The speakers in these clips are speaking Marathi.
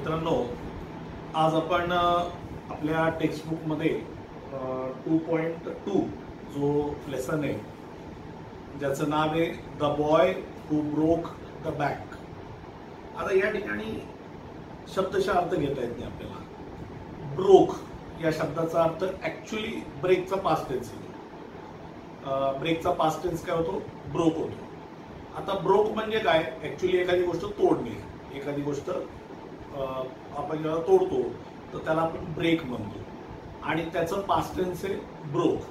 मित्रांनो, आज आपण आपल्या टेक्स्टबुकमध्ये 2.2 जो लेसन आहे ज्याचं नाव आहे the boy who broke the bank. आता या ठिकाणी शब्दशः अर्थ घेता येत नाही आपल्याला. ब्रोक या शब्दाचा अर्थ ऍक्च्युली ब्रेकचा पास्ट टेन्स आहे. ब्रेकचा पास्ट टेन्स काय होतो? ब्रोक होतो. आता ब्रोक म्हणजे काय? ऍक्च्युली एखादी गोष्ट तोडणे. एखादी गोष्ट आपण जेव्हा तोडतो तर त्याला आपण ब्रेक म्हणतो आणि त्याचं पास्ट टेन्स आहे ब्रोक.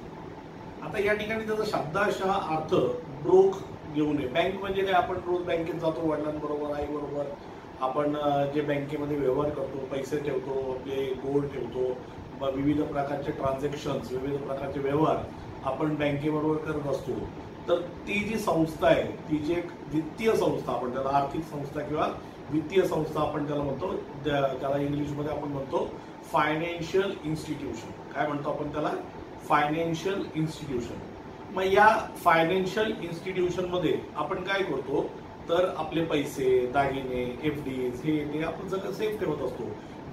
आता या ठिकाणी त्याचा शब्दाशः अर्थ ब्रोक घेऊ नये. बँक म्हणजे काय? आपण रोज बँकेत जातो, वडिलांबरोबर आईबरोबर आपण जे बँकेमध्ये व्यवहार करतो, पैसे ठेवतो, आपले गोल्ड ठेवतो, विविध प्रकारचे ट्रान्झॅक्शन्स, विविध प्रकारचे व्यवहार आपण बँकेबरोबर करत असतो. तर ती जी संस्था आहे ती जी एक वित्तीय संस्था, आपण त्याला आर्थिक संस्था किंवा वित्तीय संस्था आपण त्याला म्हणतो. त्याला इंग्लिशमध्ये आपण म्हणतो फायनान्शियल इन्स्टिट्यूशन. काय म्हणतो आपण त्याला? Financial institution. मग या फायनान्शियल इन्स्टिट्यूशन मध्ये आपण काय करतो तर आपले पैसे, दागिने, एफडीज हे आपण सगळं सेफ ठेवत असतो,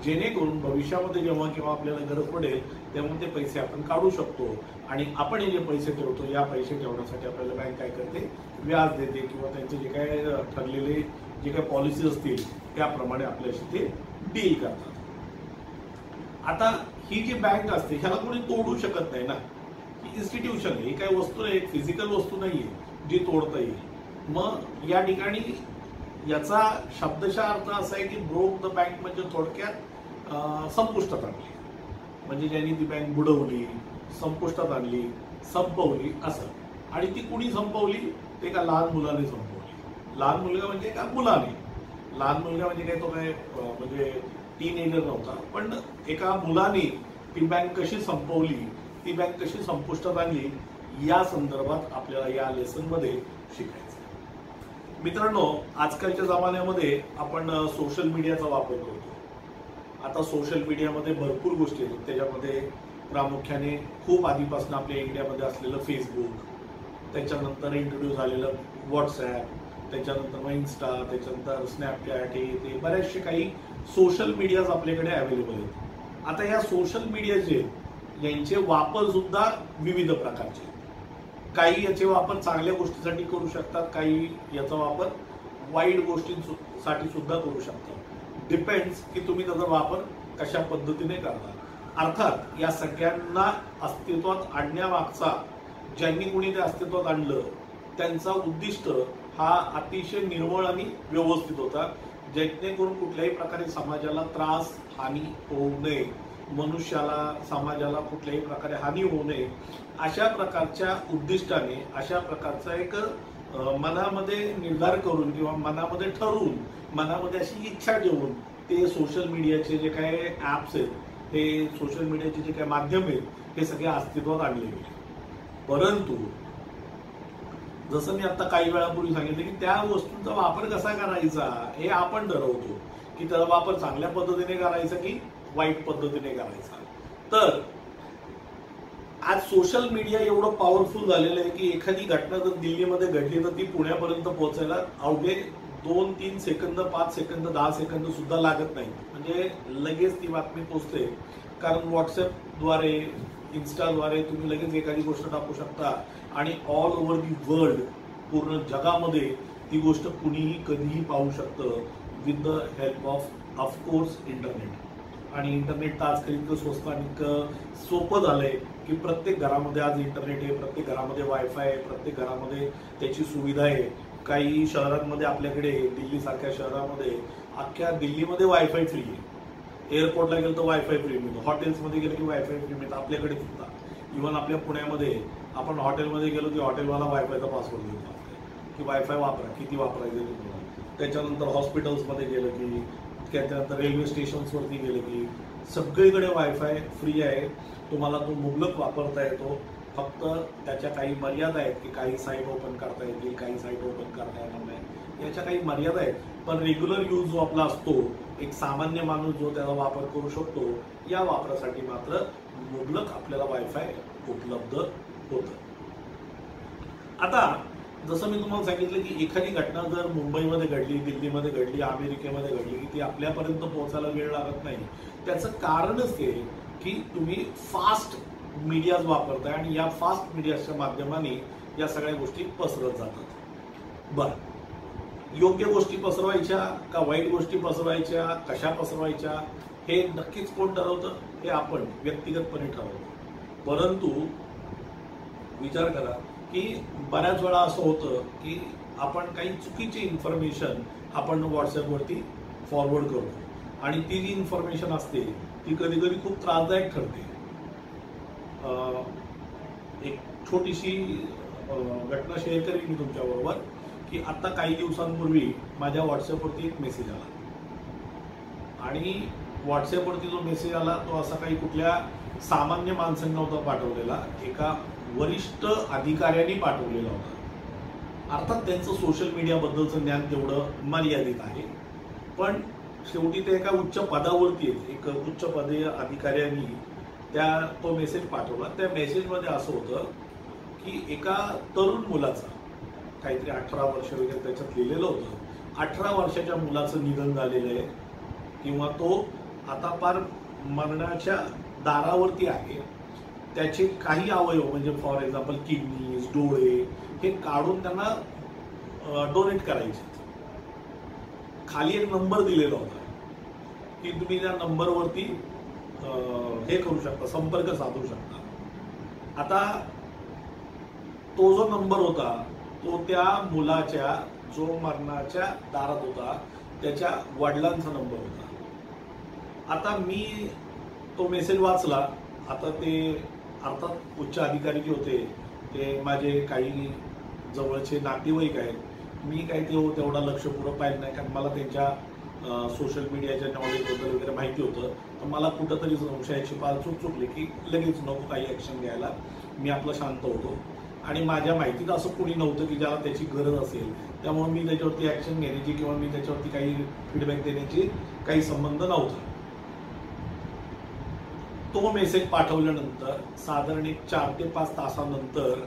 जेणेकरून भविष्यामध्ये जेव्हा किंवा आपल्याला गरज पडेल तेव्हा ते पैसे आपण काढू शकतो. आणि आपण हे जे पैसे ठेवतो या पैसे ठेवण्यासाठी आपल्याला बँक काय करते? व्याज देते किंवा त्यांचे जे काय ठरलेले जे काही पॉलिसी असतील त्याप्रमाणे आपल्याशी ते डील करतात. आता ही जी बँक असते ह्याला कोणी तोडू शकत नाही ना. ही इन्स्टिट्यूशन आहे, ही काही वस्तू नाही, एक फिजिकल वस्तू नाहीये जी तोडता येईल. मग या ठिकाणी याचा शब्दशः अर्थ असा आहे की ब्रोक द बँक म्हणजे थोडक्यात संपुष्टात आणली, म्हणजे ज्यांनी ती बँक बुडवली, संपुष्टात आणली, संपवली असं. आणि ती कुणी संपवली? ते एका लहान मुलाने संपवली. लहान मुलगा म्हणजे एका मुलाने. लहान मुलगा म्हणजे काय? तो काय म्हणजे टीनएजर नव्हता, पण एका मुलाने ती बँक कशी संपवली, ती बँक कशी संपुष्टात आणली या संदर्भात आपल्याला या लेसन मध्ये शिकायचं. मित्रांनो, आजकालच्या जमान्यामध्ये आपण सोशल मीडियाचा वापर करतो. आता सोशल मीडियामध्ये भरपूर गोष्टी आहेत. त्याच्यामध्ये प्रामुख्याने खूप आधीपासून आपल्या इंडियामध्ये असलेलं फेसबुक, त्याच्यानंतर इंट्रोड्यूस झालेलं व्हॉट्सॲप, त्याच्यानंतर मग इन्स्टा, त्याच्यानंतर स्नॅपचॅट, हे ते बरेचसे काही सोशल मीडियाज आपल्याकडे अवेलेबल आहेत. आता या सोशल मीडियाचे यांचे वापर सुद्धा विविध प्रकारचे. काही याचे वापर चांगल्या गोष्टीसाठी करू शकतात, काही याचा वापर वाईट गोष्टींसाठी सुद्धा करू शकतात. डिपेंड्स की तुम्ही त्याचा वापर कशा पद्धतीने करता. अर्थात या सगळ्यांना अस्तित्वात आणण्यामागचा ज्यांनी कोणी ते अस्तित्वात आणलं त्यांचा उद्दिष्ट हा अतिशय निर्मळ आणि व्यवस्थित होता, जेणेकरून कुठल्याही प्रकारे समाजाला त्रास, हानी होऊ नये, मनुष्याला, समाजाला कुठल्याही प्रकारे हानी होऊ नये अशा प्रकारच्या उद्दिष्टाने, अशा प्रकारचा एक मनामध्ये निर्धार करून किंवा मनामध्ये ठरवून, मनामध्ये अशी इच्छा ठेवून ते सोशल मीडियाचे जे काही ॲप्स आहेत, हे सोशल मीडियाचे जे काही माध्यम आहेत हे सगळे अस्तित्वात आणले गेले. परंतु जसं मी आता काही वेळापूर्वी सांगितलं की त्या वस्तूंचा वापर कसा करायचा हे आपण ठरवतो, की त्याचा वापर चांगल्या पद्धतीने करायचा की वाईट पद्धतीने करायचा. तर आज सोशल मीडिया एवढं पॉवरफुल झालेलं आहे की एखादी घटना जर दिल्लीमध्ये घडली तर ती पुण्यापर्यंत पोहोचायला अवघे 2-3 सेकंद, 5 सेकंद, 10 सेकंद सुद्धा लागत नाही. म्हणजे लगेच ती बातमी पोहोचते. कारण व्हॉट्सअपद्वारे, इन्स्टाद्वारे तुम्ही लगेच एखादी गोष्ट टाकू शकता आणि ऑल ओव्हर दी वर्ल्ड, पूर्ण जगामध्ये ती गोष्ट कुणीही कधीही पाहू शकतं with the help of of course internet. आणि इंटरनेट तर आजकाल इतकं स्वस्त आणि इतकं सोपं झालंय की प्रत्येक घरामध्ये आज इंटरनेट आहे, प्रत्येक घरामध्ये वायफाय आहे, प्रत्येक घरामध्ये त्याची सुविधा आहे. काही शहरांमध्ये आपल्याकडे दिल्लीसारख्या शहरामध्ये अख्ख्या दिल्लीमध्ये वायफाय फ्री आहे. एअरपोर्टला गेलं तर वायफाय फ्री मिळतो, हॉटेल्समध्ये गेलं की वायफाय फ्री मिळतं. आपल्याकडे सुद्धा इव्हन आपल्या पुण्यामध्ये आपण हॉटेलमध्ये गेलो की हॉटेलवाला वायफायचा पासवर्ड देतो की वायफाय वापरा, किती वापरायचं तुम्हाला. त्याच्यानंतर हॉस्पिटल्समध्ये गेलं की, त्याच्यानंतर रेल्वे स्टेशन्सवरती गेलं की सगळीकडे वायफाय फ्री आहे. तुम्हाला तो मुबलक वापरता येतो. फक्त त्याच्या काही मर्यादा आहेत की काही साईट ओपन करता येतील, काही साईट ओपन करता येणार नाही, याच्या काही मर्यादा आहेत. पण रेग्युलर यूज जो आपला असतो, एक सामान्य माणूस जो त्याचा वापर करू शकतो, या वापरासाठी मात्र मुबलक आपल्याला वायफाय उपलब्ध होतं. आता जसं मी तुम्हाला सांगितलं की एखादी घटना जर मुंबईमध्ये घडली, दिल्लीमध्ये घडली, अमेरिकेमध्ये घडली की ती आपल्यापर्यंत पोहोचायला वेळ लागत नाही. त्याचं कारणच हे की तुम्ही फास्ट मीडियाज वापरताय आणि या फास्ट मीडियाच्या माध्यमाने या सगळ्या गोष्टी पसरत जातात. बरं, योग्य गोष्टी पसरवायच्या का वाईट गोष्टी पसरवायच्या, कशा पसरवायच्या, हे नक्कीच कोण ठरवतं? हे आपण व्यक्तिगतपणे ठरवतो. परंतु विचार करा की बऱ्याच वेळा असं होतं की आपण काही चुकीची इन्फॉर्मेशन आपण व्हॉट्सअपवरती फॉरवर्ड करतो आणि ती जी इन्फॉर्मेशन असते ती कधी कधी खूप त्रासदायक ठरते. एक छोटीशी घटना शेअर करेन मी तुमच्याबरोबर की आता काही दिवसांपूर्वी माझ्या व्हॉट्सअपवरती एक मेसेज आला आणि व्हॉट्सअपवरती जो मेसेज आला तो असा काही कुठल्या सामान्य माणसांनी नव्हता पाठवलेला, एका वरिष्ठ अधिकाऱ्यांनी पाठवलेला होता. अर्थात त्यांचं सोशल मीडियाबद्दलचं ज्ञान तेवढं मर्यादित आहे, पण शेवटी ते एका उच्च पदावरती आहेत, एक उच्च पदीय अधिकाऱ्यांनी तो मेसेज पाठवला. त्या मेसेजमध्ये असं होतं की एका तरुण मुलाचा, काहीतरी 18 वर्ष वगैरे त्याच्यात लिहिलेलं होतं, 18 वर्षाच्या मुलाचं निधन झालेलं आहे किंवा तो आता फार मरणाच्या दारावरती आहे. त्याचे काही अवयव म्हणजे फॉर एक्झाम्पल किडनीज, डोळे हे काढून त्यांना डोनेट करायचे. खाली एक नंबर दिलेला होता की तुम्ही त्या नंबरवरती हे करू शकता, संपर्क साधू शकता. आता तो जो नंबर होता तो त्या मुलाच्या जो मरणाच्या दारात होता त्याच्या वडिलांचा नंबर होता. आता मी तो मेसेज वाचला. आता ते अर्थात उच्च अधिकारी जे होते ते माझे काही जवळचे नातेवाईक आहेत. मी काही तेवढा लक्षपूर्वक पाहिलं नाही, कारण मला त्यांच्या सोशल मीडियाच्या नॉलेजबद्दल वगैरे माहिती होतं. तर मला कुठंतरी संशयाची पाल चुकली की लगेच नको काही ॲक्शन घ्यायला, मी आपलं शांत होतो. आणि माझ्या माहितीत असं कोणी नव्हतं की ज्याला त्याची गरज असेल, त्यामुळे मी त्याच्यावरती ॲक्शन घेण्याची किंवा मी त्याच्यावरती काही फीडबॅक देण्याची काही संबंध नव्हता. तो मेसेज पाठवल्यानंतर साधारण 4 ते 5 तासानंतर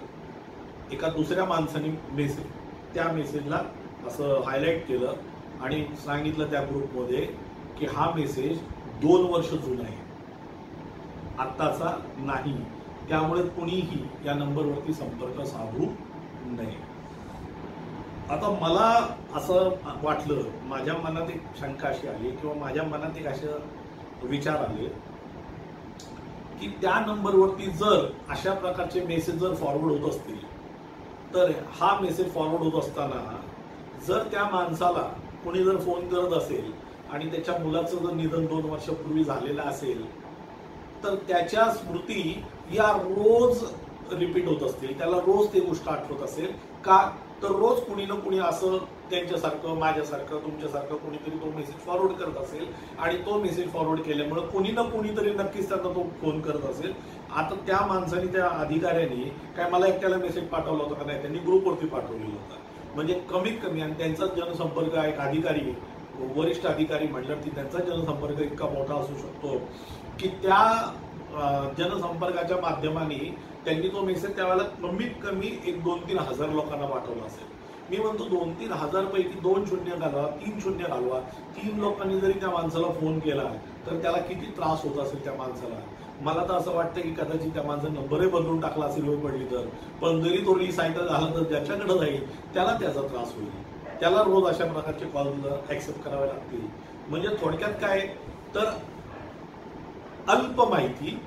एका दुसऱ्या माणसाने त्या मेसेजला असं हायलाईट केलं आणि सांगितलं त्या ग्रुपमध्ये की हा मेसेज 2 वर्ष जुना आहे, आत्ताचा नाही, त्यामुळे कुणीही या नंबरवरती संपर्क साधू नये. आता मला असं वाटलं, माझ्या मनात एक शंका अशी आली किंवा माझ्या मनात एक असे विचार आले की त्या नंबरवरती जर अशा प्रकारचे मेसेज जर फॉरवर्ड होत असतील तर हा मेसेज फॉरवर्ड होत असताना जर त्या माणसाला कोणी जर फोन करत असेल आणि त्याच्या मुलाचं जर निधन 2 वर्षापूर्वी झालेलं असेल तर त्याच्या स्मृती या रोज रिपीट होत असतील, त्याला रोज ती गोष्ट आठवत असेल का, तर रोज कुणी ना कुणी असं त्यांच्यासारखं, माझ्यासारखं, तुमच्यासारखं कोणीतरी तो मेसेज फॉरवर्ड करत असेल आणि तो मेसेज फॉरवर्ड केल्यामुळे कुणी ना कुणीतरी नक्कीच त्यांना तो फोन करत असेल. आता त्या माणसाने, त्या अधिकाऱ्यांनी काय मला एकट्याला मेसेज पाठवला होता का? नाही, त्यांनी ग्रुपवरती पाठवलेला होता. म्हणजे कमीत कमी, आणि त्यांचा जनसंपर्क एक अधिकारी, वरिष्ठ अधिकारी म्हटलं की त्यांचा जनसंपर्क इतका मोठा असू शकतो की त्या जनसंपर्काच्या माध्यमाने त्यांनी तो मेसेज त्यावेळेला कमीत कमी 1-2-3 हजार लोकांना पाठवला असेल. मी म्हणतो 2-3 हजार पैकी 2 शून्य घालवा, 3 शून्य घालवा. 3 लोकांनी जरी त्या माणसाला फोन केला तर त्याला किती त्रास होत असेल त्या माणसाला. मला तर असं वाटतं की कदाचित त्या माणसानं नंबरही बदलून टाकला असेल वेळ पडली तर, पण जरी तो रिसायकल झाला तर ज्याच्याकडे जाईल त्याला त्याचा त्रास होईल. त्याला रोज अशा प्रकारचे कॉल ऍक्सेप्ट करावे लागतील. म्हणजे थोडक्यात काय तर अल्प माहिती,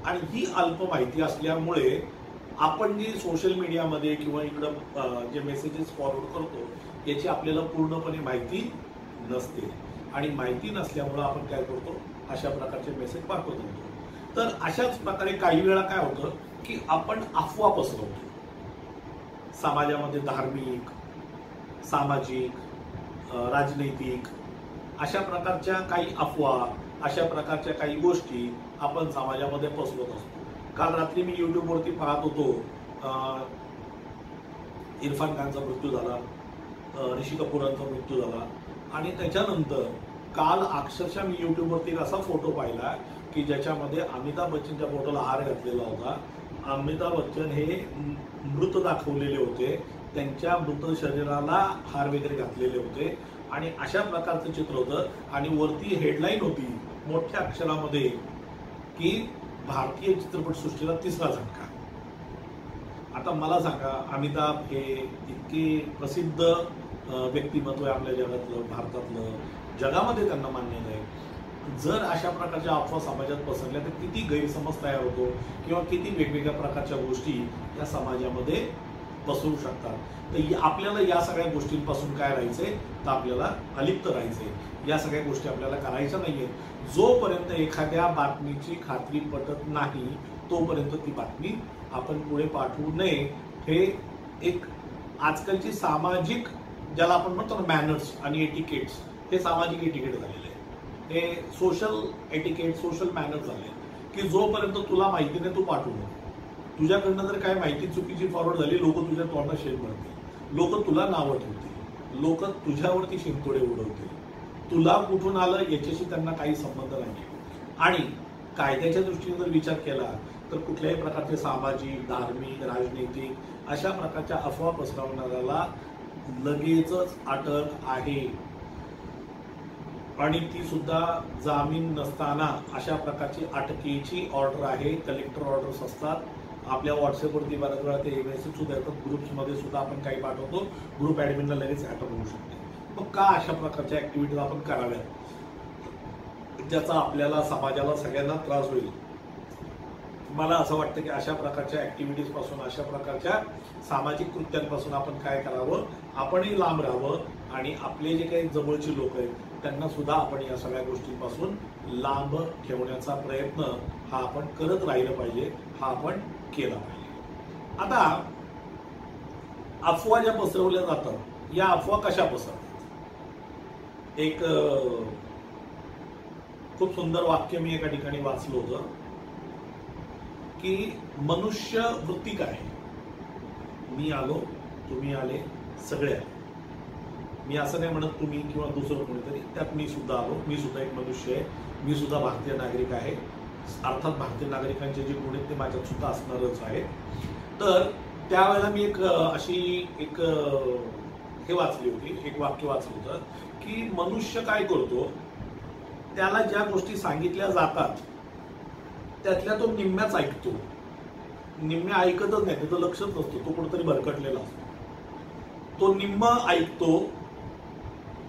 आणि ही अल्प माहिती असल्यामुळे आपण जी सोशल मीडियामध्ये किंवा इकडं जे मेसेजेस फॉरवर्ड करतो याची आपल्याला पूर्णपणे माहिती नसते. आणि माहिती नसल्यामुळं आपण काय करतो, अशा प्रकारचे मेसेज पाठवत होतो. तर अशाच प्रकारे काही वेळा काय होतं की आपण अफवा पसरवतो समाजामध्ये. धार्मिक, सामाजिक, राजनैतिक अशा प्रकारच्या काही अफवा, अशा प्रकारच्या काही गोष्टी आपण समाजामध्ये पसरवत असतो. काल रात्री मी युट्यूबवरती पाहत होतो, इरफान खानचा मृत्यू झाला, ऋषी कपूरांचा मृत्यू झाला, आणि त्याच्यानंतर काल अक्षरशः मी युट्यूबवरती एक असा फोटो पाहिला की ज्याच्यामध्ये अमिताभ बच्चनच्या फोटोला हार घातलेला होता अमिताभ बच्चन हे मृत दाखवलेले होते, त्यांच्या मृत शरीराला हार वगैरे घातलेले होते आणि अशा प्रकारचं चित्र होतं आणि वरती हेडलाईन होती मोठ्या अक्षरामध्ये की भारतीय चित्रपटसृष्टीला तिसरा झटका. आता मला सांगा, अमिताभ हे इतके प्रसिद्ध व्यक्तिमत्व आहे आपल्या जगातलं, भारतातलं, जगामध्ये त्यांना मान्यता आहे. जर अशा प्रकारच्या अफवा समाजात पसरल्या तर किती गैरसमज तयार होतो किंवा किती वेगवेगळ्या प्रकारच्या गोष्टी या समाजामध्ये पसरू शकतात. तर आपल्याला या सगळ्या गोष्टींपासून काय राहायचंय, तर आपल्याला अलिप्त राहायचंय. या सगळ्या गोष्टी आपल्याला करायच्या नाहीयेत. जोपर्यंत एखाद्या बातमीची खात्री पटत नाही तोपर्यंत ती बातमी आपण पुढे पाठवू नये. हे एक आजकालची सामाजिक, ज्याला आपण म्हणतो ना मॅनर्स आणि एटिकेट्स, हे सामाजिक एटिकेट झालेले आहे. हे सोशल एटिकेट, सोशल मॅनर्स झाले की जोपर्यंत तुला माहिती नाही तू पाठवू नको. तुझ्याकडनं जर काय माहिती चुकीची फॉरवर्ड झाली, लोक तुझ्या तोंडात शेण मारतील, लोक तुला नावं ठेवतील, लोक तुझ्यावरती शिंतोडे उडवतील. तुला कुठून आलं याच्याशी त्यांना काही संबंध नाही. आणि कायद्याच्या दृष्टीने जर विचार केला तर कुठल्याही प्रकारचे सामाजिक, धार्मिक, राजनैतिक अशा प्रकारच्या अफवा पसरवणाऱ्याला लगेचच अटक आहे आणि ती सुद्धा जामीन नसताना अशा प्रकारची अटकेची ऑर्डर आहे. कलेक्टर ऑर्डर्स असतात. आपल्या व्हॉट्सअपवरती बऱ्याच वेळा ते मेसेज सुद्धा येतात. ग्रुप्समध्ये सुद्धा आपण काही पाठवतो, ग्रुप ॲडमिनला लगेच अटक होऊ शकते. मग का अशा प्रकारच्या ऍक्टिव्हिटीज आपण कराव्यात ज्याचा आपल्याला, समाजाला, सगळ्यांना त्रास होईल? मला असं वाटतं की अशा प्रकारच्या ऍक्टिव्हिटीज पासून, अशा प्रकारच्या सामाजिक कृत्यांपासून आपण काय करावं, आपणही लांब राहावं आणि आपले जे काही जवळचे लोक आहेत त्यांना सुद्धा आपण या सगळ्या गोष्टींपासून लांब ठेवण्याचा प्रयत्न हा आपण करत राहिलं पाहिजे, हा आपण केला पाहिजे. आता अफवा ज्या पसरवल्या जातात, या अफवा कशा पसरतात? एक खूप सुंदर वाक्य मी एका ठिकाणी वाचलं होतं की मनुष्य वृत्ती काय, मी आलो, तुम्ही आले, सगळे आले. मी असं नाही म्हणत तुम्ही किंवा दुसरं कोणीतरी, त्यात मी सुद्धा आलो, मी सुद्धा एक मनुष्य आहे, मी सुद्धा भारतीय नागरिक आहे. अर्थात भारतीय नागरिकांचे जे गुण आहेत ते माझ्यात सुद्धा असणारच आहे. तर त्यावेळेला मी एक अशी एक हे वाचली होती, एक वाक्य वाचलं होतं की मनुष्य काय करतो, त्याला ज्या गोष्टी सांगितल्या जातात त्यातल्या तो निम्म्याच ऐकतो, निम्म्या ऐकतच नाही, त्याचं लक्षच नसतो, तो कुठेतरी भरकटलेला असतो. तो निम्म ऐकतो,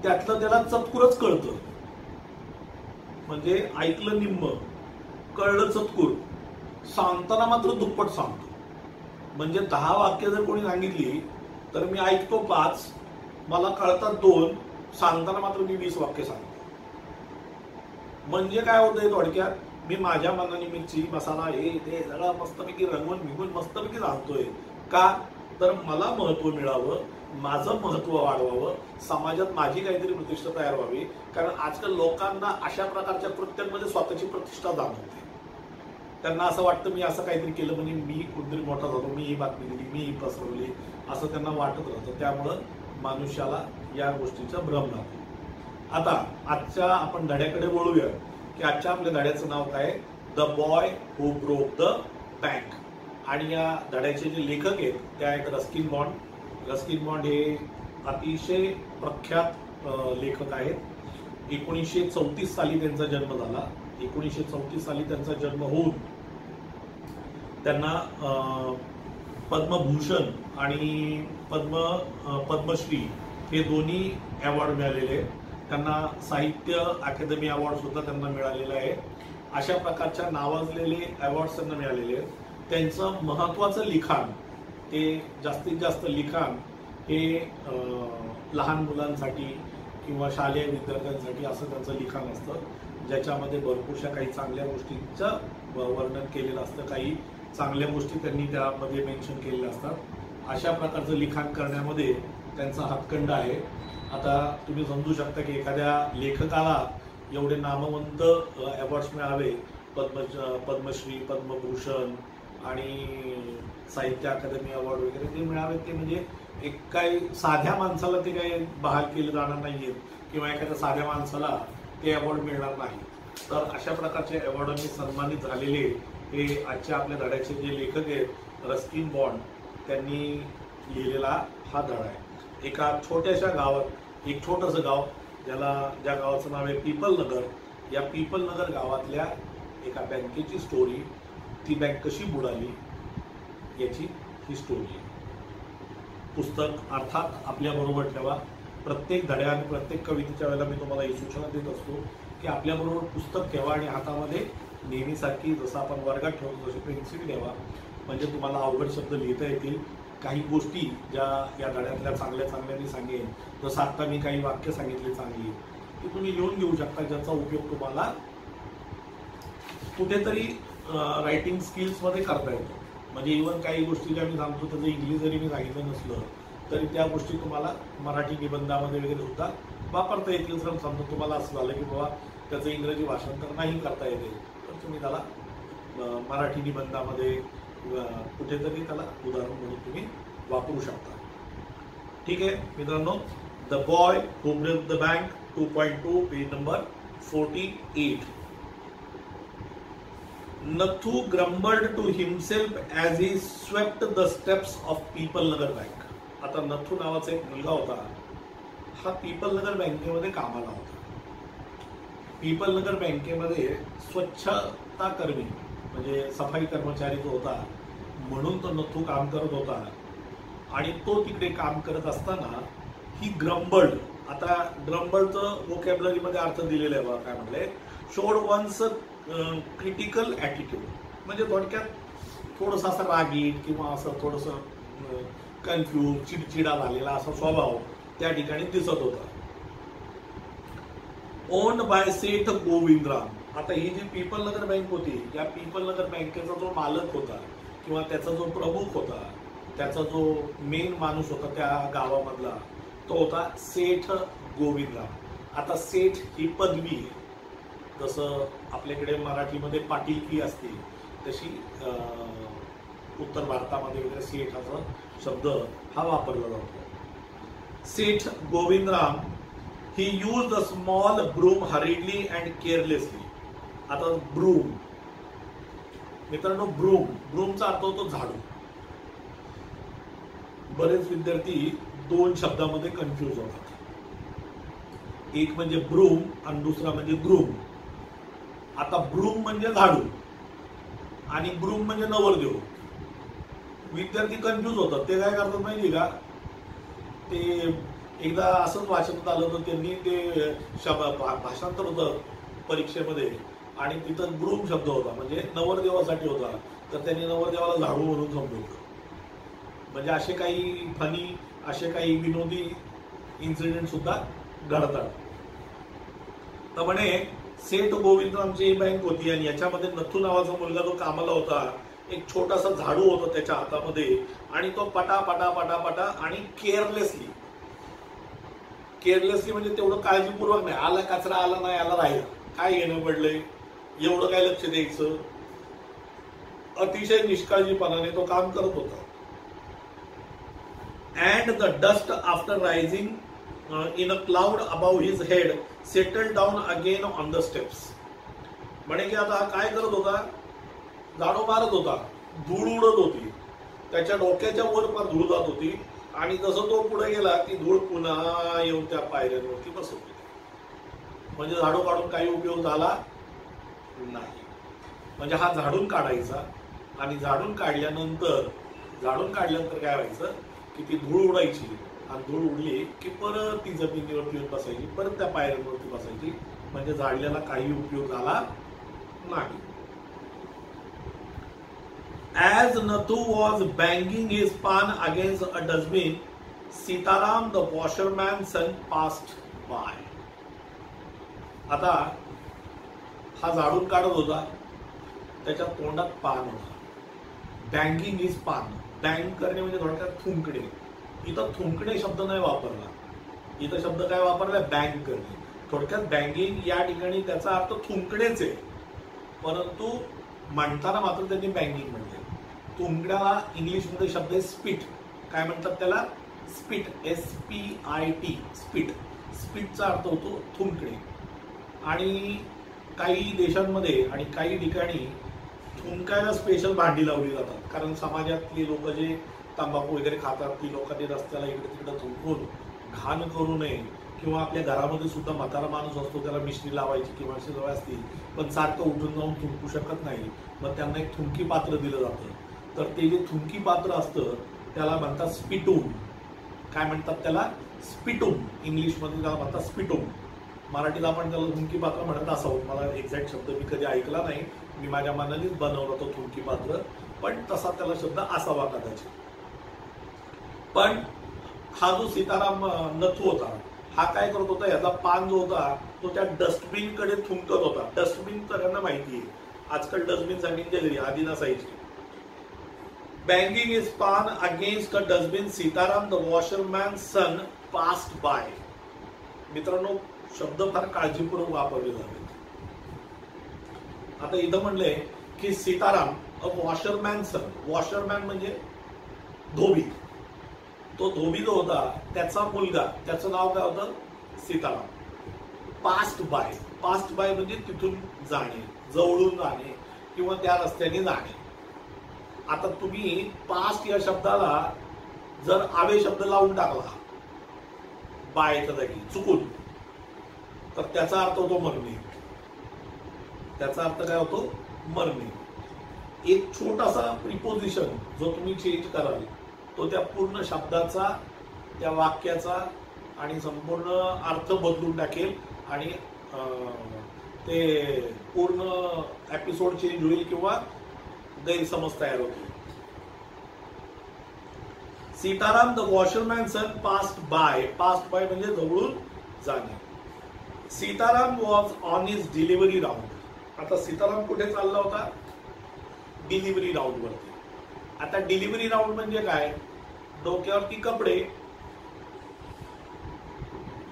त्यातलं त्याला चतकुरच कळतं. म्हणजे ऐकलं निम्म, कळलं चतकुर, सांगताना मात्र दुप्पट सांगतो. म्हणजे 10 वाक्य जर कोणी सांगितली तर मी ऐकतो 5, मला कळतात 2, सांगताना मात्र मी 20 वाक्य सांगतो. म्हणजे काय होतंय थोडक्यात, मी माझ्या मनाने मिरची, मसाला, हे ते सगळं मस्तपैकी रंगवून निघून मस्तपैकी सांगतोय. का तर मला महत्व मिळावं, माझं महत्व वाढवावं, समाजात माझी काहीतरी प्रतिष्ठा तयार व्हावी. कारण आजकाल लोकांना अशा प्रकारच्या कृत्यांमध्ये स्वतःची प्रतिष्ठा जाणवते. त्यांना असं वाटतं मी असं काहीतरी केलं म्हणजे मी कुठेतरी मोठा झालो, मी ही बातमी दिली, मी ही पसरवली, असं त्यांना वाटत राहतं. त्यामुळं मनुष्याला या गोष्टीचा भ्रम राहतो. आता आजच्या आपण धड्याकडे वळूया की आजच्या आपल्या धड्याचं नाव काय, the boy who broke the bank. आणि या धड्याचे जे लेखक आहेत ते आहेत रस्किन बॉन्ड. रस्किन बॉन्ड हे अतिशय प्रख्यात लेखक आहेत. 1934 साली त्यांचा जन्म झाला. 1934 साली त्यांचा जन्म होऊन त्यांना पद्मभूषण आणि पद्मश्री हे दोन्ही अवॉर्ड मिळालेले. त्यांना साहित्य अकादमी अवॉर्ड सुद्धा त्यांना मिळालेला आहे. अशा प्रकारच्या नावाजलेले अवॉर्ड्स त्यांना मिळालेले आहेत. त्यांचं महत्वाचं लिखाण, ते जास्तीत जास्त लिखाण हे लहान मुलांसाठी किंवा शालेय विद्यार्थ्यांसाठी असं त्यांचं लिखाण असतं, ज्याच्यामध्ये भरपूरशा काही चांगल्या गोष्टींचं वर्णन केलेलं असतं, काही चांगल्या गोष्टी त्यांनी त्यामध्ये मेन्शन केलेल्या असतात. अशा प्रकारचं लिखाण करण्यामध्ये त्यांचा हातखंडा आहे. आता तुम्ही समजू शकता की एखाद्या लेखकाला एवढे नामवंत अवॉर्ड्स मिळावे, पद्मश्री, पद्मभूषण आणि साहित्य अकादमी अवॉर्ड वगैरे ते मिळावे, ते म्हणजे एक काही साध्या माणसाला ते काही बहाल केले जाणार नाहीये किंवा एखाद्या साध्या माणसाला ते अवॉर्ड मिळणार नाही. तर अशा प्रकारचे अवॉर्डांनी सन्मानित झालेले हे आजच्या आपल्या धड्याचे जे लेखक आहेत रस्किन बॉन्ड त्यांनी लिहिलेला हा धडा आहे। एका छोट्याशा गावात, एक छोटंसं गाव ज्या गावाचं नाव आहे पीपल नगर, या पीपल नगर गावातल्या एका बँकेची स्टोरी, ती बँक कशी बुडाली याची ही स्टोरी आहे। पुस्तक अर्थात आपल्याबरोबर ठेवा। प्रत्येक धड्या आणि प्रत्येक कवितेच्या वेळेला मी तुम्हाला ही सूचना देत असतो की आपल्याबरोबर पुस्तक ठेवा आणि हातामध्ये नेहमीसारखी जसं आपण वर्गात ठेवतो तशी पेन्सिल ठेवा, म्हणजे तुम्हाला अवघड शब्द लिहिता येतील। काही गोष्टी ज्या या धड्यातल्या चांगल्या मी सांगेन, जसं आत्ता मी काही वाक्य सांगितली चांगली, ती तुम्ही लिहून घेऊ शकता, ज्याचा उपयोग तुम्हाला कुठेतरी रायटिंग स्किल्समध्ये करता येतो। म्हणजे इव्हन काही गोष्टी ज्या मी सांगतो त्याचं इंग्लिश जरी मी सांगितलं नसलं तरी त्या गोष्टी तुम्हाला मराठी निबंधामध्ये वगैरे सुद्धा वापरता येतील। सर समजा तुम्हाला असं झालं की बाबा त्याचं इंग्रजी भाषांतर नाही करता येते, तर तुम्ही त्याला मराठी निबंधामध्ये कुठेतरी त्याला उदाहरण म्हणून तुम्ही वापरू शकता। ठीक आहे मित्रांनो, the boy who break the bank 2.2 page number 48। Nathu grumbled to himself as he swept the steps of Peepal Nagar bank. आता नथू नावाचा एक मुलगा होता, हा पीपल नगर बँकेमध्ये कामाला होता। पीपल नगर बँकेमध्ये स्वच्छता कर्मी म्हणजे सफाई कर्मचारी जो होता म्हणून तो नथू काम करत होता। आणि तो तिकडे काम करत असताना ही ग्रंबल्ड, आता ग्रंबल्डचं वोकॅब्युलरीमध्ये अर्थ दिलेला आहे बघा, काय म्हणले, शोड वन्स क्रिटिकल ॲटिट्यूड, म्हणजे थोडक्यात थोडंसं असं रागीट किंवा असं थोडंसं कन्फ्यूज चिडचिडा झालेला असा स्वभाव त्या ठिकाणी दिसत होता। ओन्ड बाय सेठ गोविंदराम। आता ही जी पीपल नगर बँक होती, या पीपल नगर बँकेचा जो मालक होता किंवा त्याचा जो प्रमुख होता, त्याचा जो मेन माणूस होता त्या गावामधला, तो होता सेठ गोविंदराम। आता सेठ ही पदवी, जसं आपल्याकडे मराठीमध्ये पाटीलकी असते तशी उत्तर भारतामध्ये वगैरे सेठाचा शब्द हा वापरला जातो। Seth Govindram he use the small broom hurriedly and carelessly. आता ब्रूम मित्रांनो, ब्रूमचा अर्थ होतो झाडू। बरेच विद्यार्थी दोन शब्दामध्ये कन्फ्यूज होतात, एक म्हणजे ब्रूम आणि दुसरा म्हणजे ग्रूम। आता ब्रूम म्हणजे झाडू आणि ब्रूम म्हणजे नवरदेव। विद्यार्थी कन्फ्यूज होतात, ते काय करतात माहिती का, ते एकदा असंच वाचनात आलं होतं, त्यांनी ते भाषांतर होतं परीक्षेमध्ये आणि तिथं ब्रूम शब्द होता म्हणजे नवरदेवासाठी होता, तर त्यांनी नवरदेवाला झाडू म्हणून समजवलं। म्हणजे असे काही फनी, असे काही विनोदी इन्सिडेंट सुद्धा घडतात। तर म्हणे सेठ गोविंदरामची ही बँक होती आणि याच्यामध्ये नथू नावाचा मुलगा जो कामाला होता, एक छोटासा झाडू होता त्याच्या हातामध्ये आणि तो पटा पटा पटा पटा आणि केअरलेसली म्हणजे तेवढं काळजीपूर्वक नाही, आला कचरा आला नाही आला राहिला, काय घेणं पडलंय एवढं काय लक्ष द्यायचं, अतिशय निष्काळजीपणाने तो काम करत होता। And the dust after rising in a cloud above his head settled down again on the steps। म्हणे की आता काय करत होता, झाडू मारत होता, धूळ उडत होती, त्याच्या डोक्याच्या वर पण धूळ जात होती आणि जसं तो पुढे गेला ती धूळ पुन्हा येऊन त्या पायऱ्यांवरती बसत होती। म्हणजे झाडू काढून काही उपयोग झाला नाही। म्हणजे हा झाडून काढायचा आणि झाडून काढल्यानंतर काय व्हायचं की ती धूळ उडायची आणि धूळ उडली की परत ती जमिनीवरती येऊन बसायची, परत त्या पायऱ्यांवरती बसायची, म्हणजे झाडल्याला काही उपयोग झाला नाही। As Nathu was banging his pan against a dustbin, Sitaram the washerman's son passed by। आता हा झाडून काढत होता, त्याच्या तोंडात पान होता। बँगिंग इज पान, बँग करणे म्हणजे थोडक्यात थुंकणे। इथं थुंकणे शब्द नाही वापरला, इथं शब्द काय वापरला, बँग करणे। थोडक्यात बँगिंग या ठिकाणी त्याचा अर्थ थुंकणेच आहे, परंतु म्हणताना मात्र त्यांनी बँगिंग म्हणले। थुंकण्याला इंग्लिशमध्ये शब्द आहे स्पिट, काय म्हणतात त्याला, स्पिट, SPIT, स्पिट। स्पिटचा अर्थ होतो थुंकणे। आणि काही देशांमध्ये आणि काही ठिकाणी थुंकायला स्पेशल भांडी लावली जातात, कारण समाजातली लोक जे तंबाखू वगैरे खातात ती लोकांनी रस्त्याला इकडे तिकडे थुंकून घाण करू नये, किंवा आपल्या घरामध्ये सुद्धा म्हातारा माणूस असतो त्याला मिश्री लावायची किंवा अशी सवय असती, पण सारखं उठून जाऊन थुंकू शकत नाही, मग त्यांना एक थुंकी पात्र दिलं जातं. तर ते जे थुंकी पात्र असतं त्याला म्हणतात स्पिटून. काय म्हणतात त्याला? स्पिटून. इंग्लिशमध्ये त्याला म्हणतात स्पिटून. मराठीत आपण त्याला थुंकी पात्र म्हणत असावं. मला एक्झॅक्ट शब्द मी कधी ऐकला नाही, मी माझ्या मनानेच बनवला तो थुंकी पात्र, पण तसा त्याला शब्द असावा कदाचित. पण हा जो सीताराम नथू होता हा काय करत होता, याचा पान जो होता तो त्या डस्टबिन कडे थुंकत होता. डस्टबिन सगळ्यांना माहिती आहे, आजकाल डस्टबिन सगळ्यांच्या घरी, आधी नसायची. Banging his pan against a dustbin, Sitaram the washerman son passed by. मित्रांनो, शब्द फार काळजीपूर्वक वापरले जावेत. आता इथं म्हणलंय की सीताराम अ वॉशरमॅन सन. वॉशरमॅन म्हणजे धोबी. तो धोबी जो होता त्याचा मुलगा, त्याचं नाव काय होतं? Sitaram. Passed by. Passed by म्हणजे तिथून जाणे, जवळून जाणे किंवा त्या रस्त्याने जाणे. आता तुम्ही पास्ट या शब्दाला जर आवे शब्द लावून टाकला बायच्या जागी चुकून, तर त्याचा अर्थ होतो मरणे. त्याचा अर्थ काय होतो? मरणे. एक छोटासा प्रिपोजिशन जो तुम्ही चेंज कराल तो त्या पूर्ण शब्दाचा, त्या वाक्याचा आणि संपूर्ण अर्थ बदलून टाकेल आणि ते पूर्ण एपिसोड चेंज होईल किंवा गैरसमज तयार होतील. Sitaram the washerman son passed by. Passed by म्हणजे जवळून जाणे. Sitaram was on his delivery round. आता सीताराम कुठे चालला होता? डिलिव्हरी राऊंड वरती. आता डिलिव्हरी राऊंड म्हणजे काय? डोक्यावरती कपडे,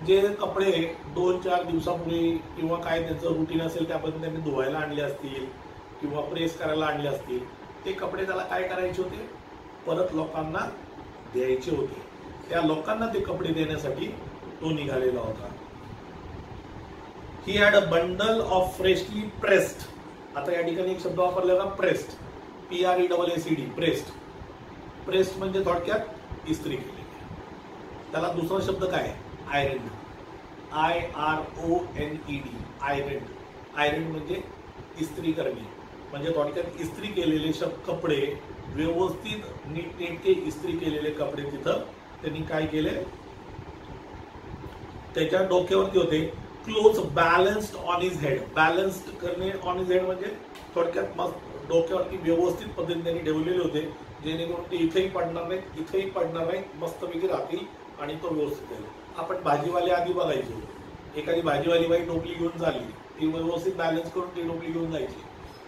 जे कपडे 2-4 दिवसापूर्वी किंवा काय त्याचं रुटीन असेल त्या पद्धतीने धुवायला आणले असतील किंवा प्रेस करायला आणले असतील, ते कपडे त्याला काय करायचे होते? परत लोकांना द्यायचे होते. त्या लोकांना ते कपडे देण्यासाठी तो निघालेला होता. He had a bundle of freshly pressed. आता या ठिकाणी एक शब्द वापरला होता, प्रेस्ड. PRESSED. प्रेस्ड. प्रेस्ड म्हणजे थोडक्यात इस्त्री केलेली. त्याला दुसरा शब्द काय? आयरन. IRONED. आयरन. आयरन म्हणजे इस्त्री करणे. म्हणजे थोडक्यात इस्त्री केलेले कपडे, व्यवस्थित नीटनेटके इस्त्री केलेले कपडे तिथं त्यांनी काय केले? त्याच्या डोक्यावरती होते. Close balanced on his head. Balanced करणे ऑन हिज हेड म्हणजे थोडक्यात मस्त डोक्यावरती व्यवस्थित पद्धतीने ठेवलेले होते, जेणेकरून ते इथेही पडणार नाहीत, इथेही पडणार नाहीत, मस्तपैकी राहतील आणि तो व्यवस्थित आहे. आपण भाजीवाले आधी बघायचो, एखादी भाजीवाली बाई टोपली घेऊन झाली, ती व्यवस्थित बॅलन्स करून ती टोपली घेऊन जायची.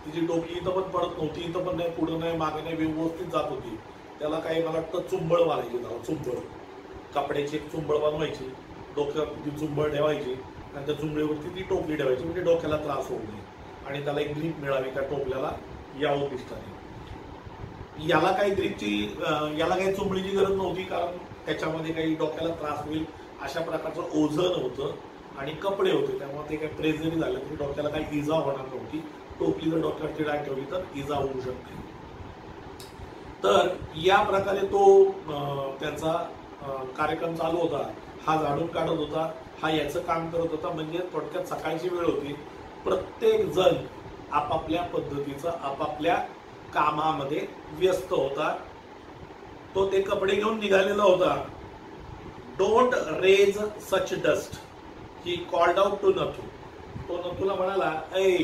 तिची टोपली इथं पण पडत नव्हती, इथं पण नाही, पुढं नाही, मागे नाही, व्यवस्थित जात होती. त्याला काही मला वाटतं चुंबळ मारायची. त्याला चुंबळ, कपड्याची एक चुंबळ बनवायची, डोक्यावरती ती चुंबळ ठेवायची आणि त्या चुंबळीवरती ती टोपली ठेवायची, म्हणजे डोक्याला त्रास होऊ नये आणि त्याला एक ग्रीप मिळावी त्या टोपल्याला या उद्दिष्टाने. याला काही ग्रीपची, याला काही चुंबळीची गरज नव्हती, कारण त्याच्यामध्ये काही डोक्याला त्रास होईल अशा प्रकारचं ओझं होतं आणि कपडे होते, त्यामुळे ते काही प्रेस जरी झालं तरी डोक्याला काही इजा होणार नव्हती. टोपली जर डोक्यावरती डाग ठेवली तर इजा होऊ शकते. तर या प्रकारे तो त्याचा कार्यक्रम चालू होता. हा झाडून काढत होता, हा याचं काम करत होता. म्हणजे थोडक्यात सकाळची वेळ होती, प्रत्येक जण आपापल्या पद्धतीचं आपापल्या कामामध्ये व्यस्त होता. तो ते कपडे घेऊन निघालेला होता. Don't raise such dust, he called out to Nathu. तो नथूला म्हणाला, ऐ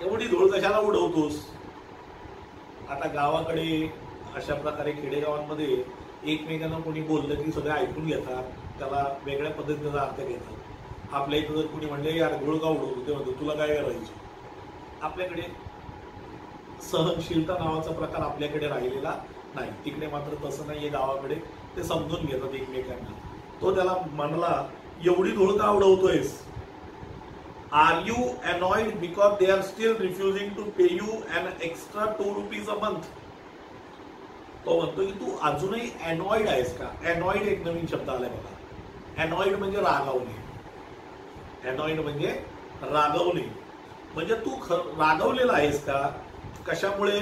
एवढी धूळ कशाला उडवतोस? आता गावाकडे अशा प्रकारे खेडेगावांमध्ये एकमेकांना कोणी बोललं की सगळे ऐकून घेतात, त्याला वेगळ्या पद्धतीचा अर्थ घेतात. आपल्या इथं जर कोणी म्हणले यार धूळ का उडवतो, ते म्हणतो तुला काय करायचं. आपल्याकडे सहनशीलता नावाचा प्रकार आपल्याकडे राहिलेला नाही. तिकडे मात्र तसं नाहीये, गावाकडे ते समजून घेतात एकमेकांना. तो त्याला म्हणाला, एवढी धूळ का उडवतोयस? Are you annoyed because they are still refusing to pay you an extra 2 rupees a month. तो म्हणतो की तू अजूनही अनॉइड आहेस का? अनॉइड एक नवीन शब्द आलाय बघा. अनॉइड म्हणजे रागावणे. अनॉइड म्हणजे रागवणे. म्हणजे तू रागवलेला आहेस का कशामुळे?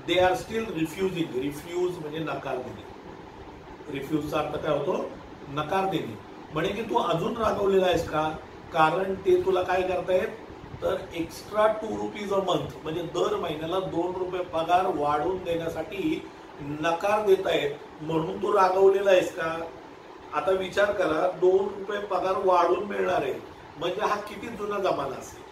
They are still refusing. Refuse म्हणजे नकार देणे. रिफ्यूजचा अर्थ काय होतो? नकार देणे. म्हणजे की तू अजून रागवलेला आहेस का? कारण ते तुला काय करतायत, तर एक्स्ट्रा 2 रुपीज अ मंथ म्हणजे दर महिन्याला 2 रुपये पगार वाढवून देण्यासाठी नकार देत आहेत. म्हणून तू रागवलेला आहेस का? आता विचार करा, 2 रुपये पगार वाढून मिळणार आहे म्हणजे हा किती जुना जमाना असेल.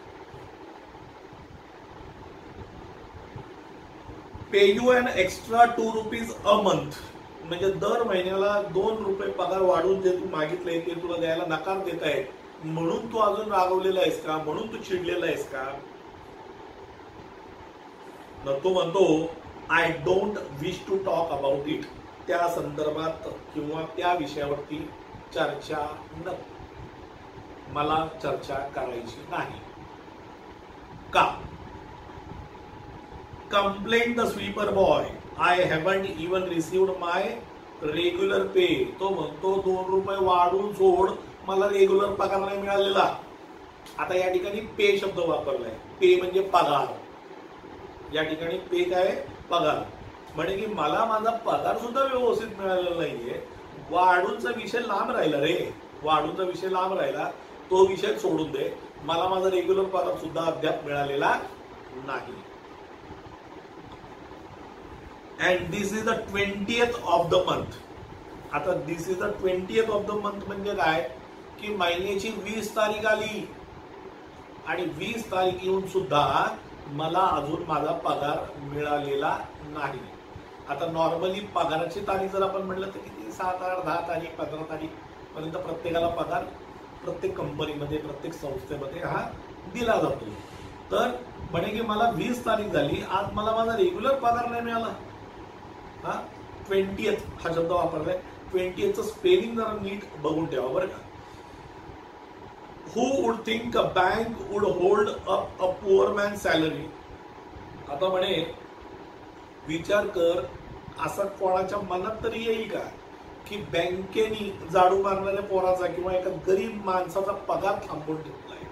Pay you an extra 2 rupees a month म्हणजे दर महिन्याला 2 रुपये पगार वाढून जे तू मागितलंय ते तुला द्यायला नकार देत आहेत. म्हणून तू अजून रागवलेला आहेस का? म्हणून तू चिडलेला आहेस का? तो म्हणतो I don't wish to talk about it. त्या संदर्भात किंवा त्या विषयावरती चर्चा मला चर्चा करायची नाही. का? Complained the sweeper boy. I haven't even received my regular pay. तो म्हणतो 2 रुपये वाढून सोड, मला रेग्युलर पगार नाही मिळालेला. आता या ठिकाणी पे शब्द वापरलाय. पे म्हणजे पगार. या ठिकाणी पे काय? पगार. म्हणजे की मला माझा पगार सुद्धा व्यवस्थित मिळालेला नाहीये. वाढूनचा विषय लांब राहिला रे. वाढूनचा विषय लांब राहिला, तो विषय सोडून दे. मला माझा रेग्युलर पगार सुद्धा अद्याप मिळालेला नाही. And this is the 20th of the month. आता this is the 20th of the month म्हणजे काय की महिन्याची 20 तारीख आली आणि 20 तारीख येऊन सुद्धा मला अजून माझा पगार मिळालेला नाही. आता नॉर्मली पगाराची तारीख जर आपण म्हटलं तर किती 7, 8, 10 तारीख 15 तारीख पर्यंत प्रत्येकाला पगार प्रत्येक कंपनीमध्ये प्रत्येक संस्थेमध्ये हा दिला जातो. तर म्हणे की मला 20 तारीख झाली, आज मला माझा रेग्युलर पगार नाही मिळाला. हा 20th हा शब्द वापरलाय. 20th स्पेलिंग जरा नीट बघून ठेवा बरं का. Who would think a bank would hold up a poor man's salary? आता म्हणे विचार कर, असं कोणाच्या मनात तरी येईल का की बँकेनी झाडू मारणाऱ्या पोराचा किंवा एका गरीब माणसाचा पगार थांबवून ठेवलाय.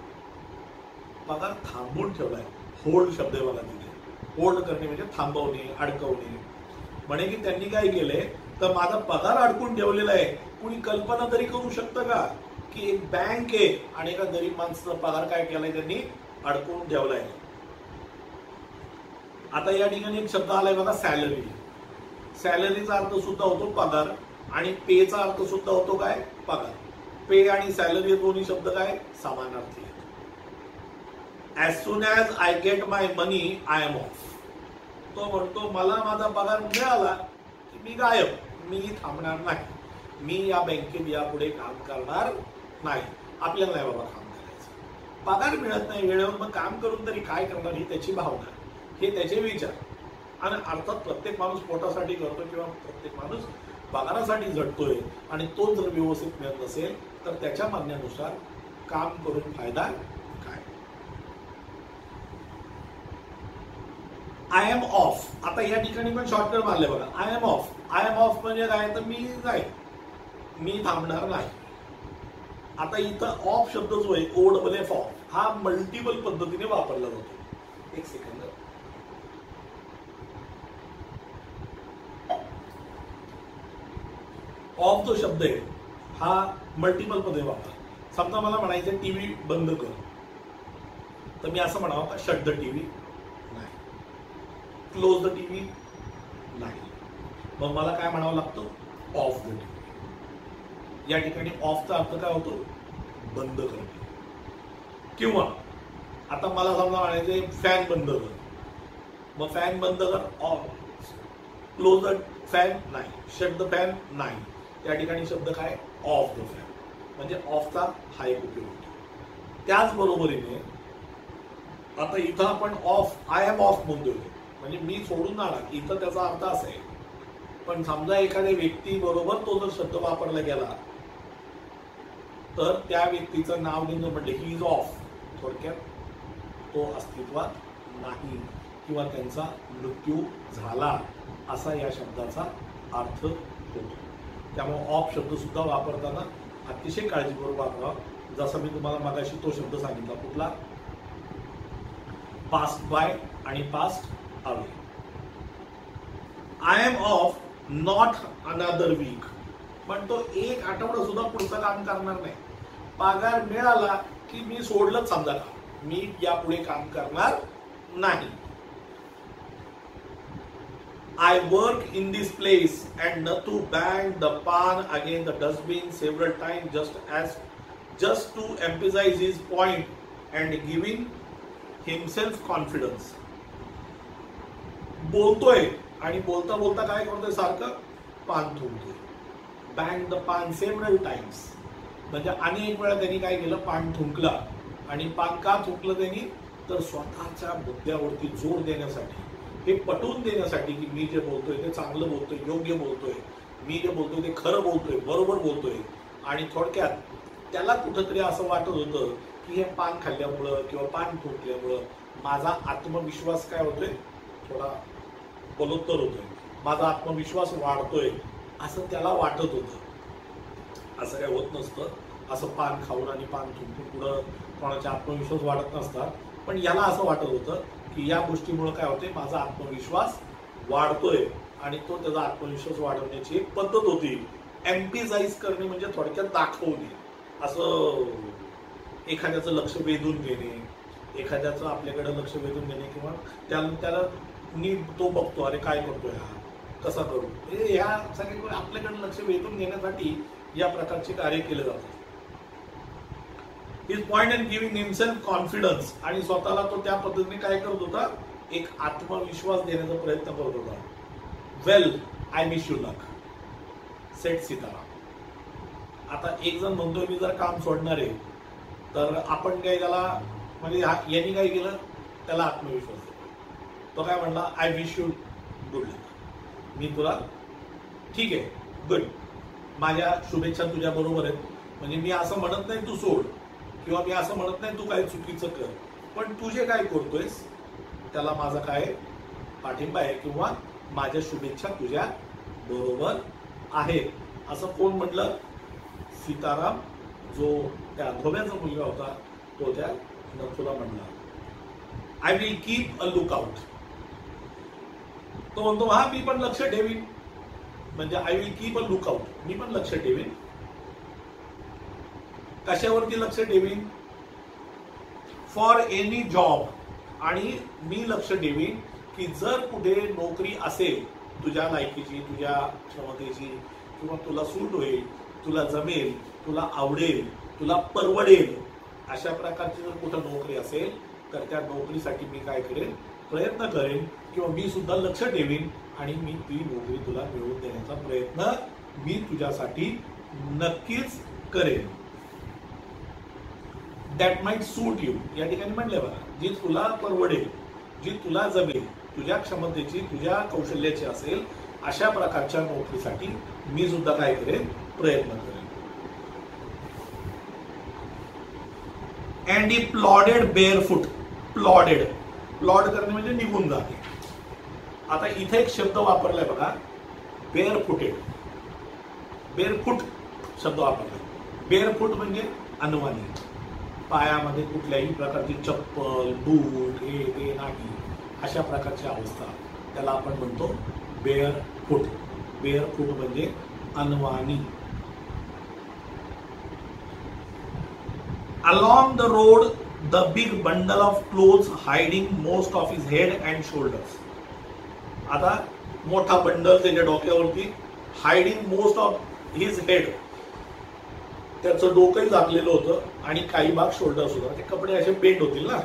पगार थांबवून ठेवलाय. होल्ड शब्द मला दिले. होल्ड करणे म्हणजे थांबवणे, अडकवणे. म्हणे की त्यांनी काय केलंय, तर माझा पगार अडकून ठेवलेला आहे. कुणी कल्पना तरी करू शकतं का की एक बँक आहे आणि एका गरीब माणसाचा पगार काय केलाय त्यांनी अडकून ठेवलाय. आता या ठिकाणी एक शब्द आलाय बघा, सॅलरी. सॅलरीचा अर्थ सुद्धा होतो पगार आणि पेचा अर्थ सुद्धा होतो काय? पगार. पे आणि सॅलरी दोन्ही शब्द काय? समानार्थी आहेत. As soon as I get my money I am off. तो म्हणतो मला माझा पगार मिळाला की मी गायब, मी थांबणार नाही, मी या बँकेत यापुढे काम करणार नाही. आपल्याला नाही बाबा काम करायचं. पगार मिळत नाही वेळेवर, मग काम करून तरी काय करणार ही त्याची भावना, हे त्याचे विचार. आणि अर्थात प्रत्येक माणूस पोटासाठी करतो किंवा प्रत्येक माणूस पगारासाठी झटतोय आणि तो जर व्यवस्थित मिळत नसेल तर त्याच्या म्हणण्यानुसार काम करून फायदा काय? I am off. आता या ठिकाणी पण शॉर्टकट मारले बघा. I am off. I am off म्हणजे काय, तर मी जाईल, मी थांबणार नाही. आता इथं ऑफ शब्द जो आहे OFF हा मल्टिपल पद्धतीने वापरला जातो. एक सेकंद. ऑफ जो शब्द आहे हा मल्टिपल पद्धतीने वापरला. समजा मला म्हणायचं टीव्ही बंद कर, तर मी असं म्हणावं का शट द टीव्ही? नाही. Close the TV? नाही. मग मला काय म्हणावं लागतं? Of the TV. या ठिकाणी ऑफचा अर्थ काय होतो? बंद करणे. किंवा आता मला समजा म्हणायचे फॅन बंद कर, मग फॅन बंद कर ऑफ. Close the fan? नाही. Shut the fan? नाही. या ठिकाणी शब्द काय? Off the fan. म्हणजे ऑफचा हा एक उपयोग होतो. त्याचबरोबरीने आता इथं आपण ऑफ, आय एम ऑफ म्हणतोय म्हणजे मी सोडून जाणार, इथं त्याचा अर्थ असा आहे. पण समजा एखाद्या व्यक्ती बरोबर तो जर शब्द वापरला गेला तर त्या व्यक्तीचं नाव घेऊन म्हटलं ही इज ऑफ, थोडक्यात तो अस्तित्वात नाही किंवा त्यांचा मृत्यू झाला असा या शब्दाचा अर्थ होतो. त्यामुळे ऑफ शब्द सुद्धा वापरताना अतिशय काळजीपूर्वक वापरावा. जसं मी तुम्हाला मगाशी तो शब्द सांगितला कुठला? पास्ट बाय आणि past away. I am off not another week. पण तो एक आठवडा सुद्धा पुढचं काम करणार नाही. पगार मिळाला की मी सोडलंच समजा का, मी यापुढे काम करणार नाही. I work in this place and Nathu banged the pan against the dustbin several times just to emphasize his point and giving himself confidence. बोलतोय आणि बोलता बोलता काय करतोय, सारखं पान थुंकतोय. बँग द पान सेव्हरल टाइम्स म्हणजे अनेक वेळा त्यांनी काय केलं, पान थुंकला. आणि पान का थुंकलं त्यांनी, तर स्वतःच्या मुद्द्यावरती जोर देण्यासाठी, हे पटवून देण्यासाठी की मी जे बोलतोय ते चांगलं बोलतोय, योग्य बोलतोय, मी जे बोलतोय ते खरं बोलतोय, बरोबर बोलतोय. आणि थोडक्यात त्याला कुठंतरी असं वाटत होतं की हे पान खाल्ल्यामुळं किंवा पान थुंकल्यामुळं माझा आत्मविश्वास काय होतोय, थोडा बलोत्तर होतोय, माझा आत्मविश्वास वाढतोय, असं त्याला वाटत होतं. असं काय होत नसतं. असं पान खाऊन आणि पान थुंकून पुढं कोणाचा आत्मविश्वास वाढत नसतात. पण याला असं वाटत होतं की या गोष्टीमुळे काय होते, माझा आत्मविश्वास वाढतोय. आणि तो त्याचा आत्मविश्वास वाढवण्याची एक पद्धत होती. एम्पिसाइज करणे म्हणजे थोडक्यात दाखवणे. असं एखाद्याचं लक्ष वेधून घेणे, एखाद्याचं आपल्याकडे लक्ष वेधून घेणे, किंवा त्याला नीट तो बघतो, अरे काय करतोय हा, कसा करू, ह्या सगळ्या आपल्याकडे लक्ष वेधून घेण्यासाठी या प्रकारचे कार्य केले जातात. His point and giving himself confidence, आणि स्वतःला तो त्या पद्धतीने काय करत होता, एक आत्मविश्वास देण्याचा प्रयत्न करत होता. Well I wish you luck set Sitaram. आता एक जण म्हणतोय मी जर काम सोडणार आहे, तर आपण काय त्याला म्हणजे यांनी काय केलं, त्याला आत्मविश्वास दिला. तो काय म्हणला, आय विश यू गुड लक, मी तुला ठीक आहे, गुड, माझ्या शुभेच्छा तुझ्या बरोबर आहेत. म्हणजे मी असं म्हणत नाही तू सोड, किंवा मी असं म्हणत नाही तू काय चुकीचं कर, पण तू जे काय करतोयस त्याला माझा काय पाठिंबा आहे, किंवा माझ्या शुभेच्छा तुझ्या बरोबर आहेत. असं कोण म्हटलं, सीताराम, जो त्या धोब्याचा मुलगा होता तो त्या नथूला म्हणला. I will keep a look out. तो म्हणतो हा मी पण लक्ष ठेवीन, म्हणजे I will keep a look out, मी पण लक्ष ठेवीन. कशावरती लक्ष ठेवीन, फॉर एनी जॉब. आणि मी लक्ष ठेवीन की जर कुठे नोकरी असेल तुझ्या लायकीची, तुझ्या क्षमतेची, किंवा तुला सूट होईल, तुला जमेल, तुला आवडेल, तुला परवडेल, अशा प्रकारची जर कुठं नोकरी असेल तर त्या नोकरीसाठी मी काय करेन, प्रयत्न करेन, किंवा मी सुद्धा लक्ष ठेवीन, आणि मी ती नोकरी तुला मिळवून देण्याचा प्रयत्न मी तुझ्यासाठी नक्कीच करेन. दॅट माइट सूट यू, या ठिकाणी म्हणले बघा, जी तुला परवडेल, जी तुला जमेल, तुझ्या क्षमतेची, तुझ्या कौशल्याची असेल, अशा प्रकारच्या नोकरीसाठी मी सुद्धा काय करेन, प्रयत्न करेन. And he plodded barefoot. Plodded, plod करणे म्हणजे निघून जाणे. आता इथे एक शब्द वापरलाय बघा, बेअरफुटेड. बेअरफूट शब्द वापरलाय. बेअरफूट म्हणजे अनवाणी, पायामध्ये कुठल्याही प्रकारची चप्पल, बूट, हे ते नाही, अशा प्रकारची अवस्था, त्याला आपण म्हणतो बेअरफूट. बेअरफूट म्हणजे अनवाणी. Along the road, the big bundle of clothes hiding most of his head and shoulders. आता मोठा बंडल त्याच्या डोक्यावरती, hiding most of his head, त्याचं डोकंही झाकलेलं होतं आणि काही भाग शोल्डर सुद्धा. ते कपडे असे बेंड होतील ना,